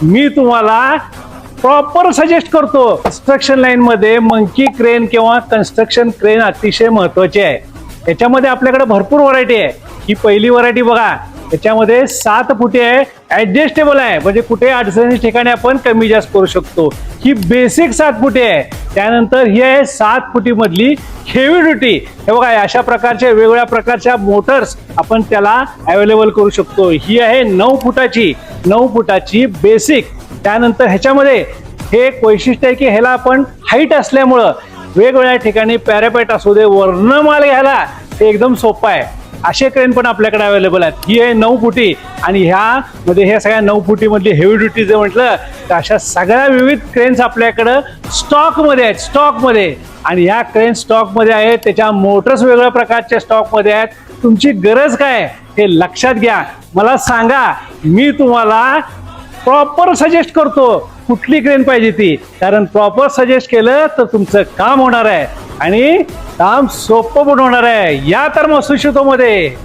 मी तुम्हाला proper suggest करतो। Construction line मध्ये मंकी क्रेन किंवा कन्स्ट्रक्शन क्रेन अतिशय महत्वाची आहे। याच्यामध्ये आपल्याकडे भरपूर व्हरायटी आहे। ही पहिली व्हरायटी बघा, याच्यामध्ये 7 फुटी आहे, ऍडजस्टेबल आहे, म्हणजे कुठे अडचणी ठिकाणी आपण कमी जास्त करू शकतो। ही बेसिक 7 फुटी आहे। त्यानंतर ही आहे 7 फुटी मधली हेवी ड्युटी। हे बघा, अशा प्रकारच्या वेगवेगळ्या प्रकारच्या मोटर्स आपण त्याला अवेलेबल करू शकतो। ही आहे 9 फुटाची बेसिक। त्यानंतर ह्याच्यामध्ये हे एक वैशिष्ट्य आहे की ह्याला आपण हाईट असल्यामुळं वेगवेगळ्या ठिकाणी पॅरापेट असू दे, वर्णमाल घ्यायला हे एकदम सोपं आहे। असे क्रेन पण आपल्याकडे अवेलेबल आहेत। ही आहे 9 फुटी आणि ह्यामध्ये ह्या सगळ्या 9 फुटी मधली हेवी ड्युटी जर म्हटलं तर अशा सगळ्या विविध क्रेन्स आपल्याकडं स्टॉकमध्ये आहेत, स्टॉकमध्ये। आणि ह्या क्रेन स्टॉकमध्ये आहेत, त्याच्या मोटर्स वेगवेगळ्या प्रकारच्या स्टॉकमध्ये आहेत। तुमची गरज काय हे लक्षात घ्या, मला सांगा, मी तुम्हाला प्रॉपर सजेस्ट करतो कुठली क्रेन पाहिजे ती। कारण प्रॉपर सजेस्ट केलं तर तुमचं काम होणार आहे आणि काम सोपं पण होणार आहे। या तर मग सुशितो मध्ये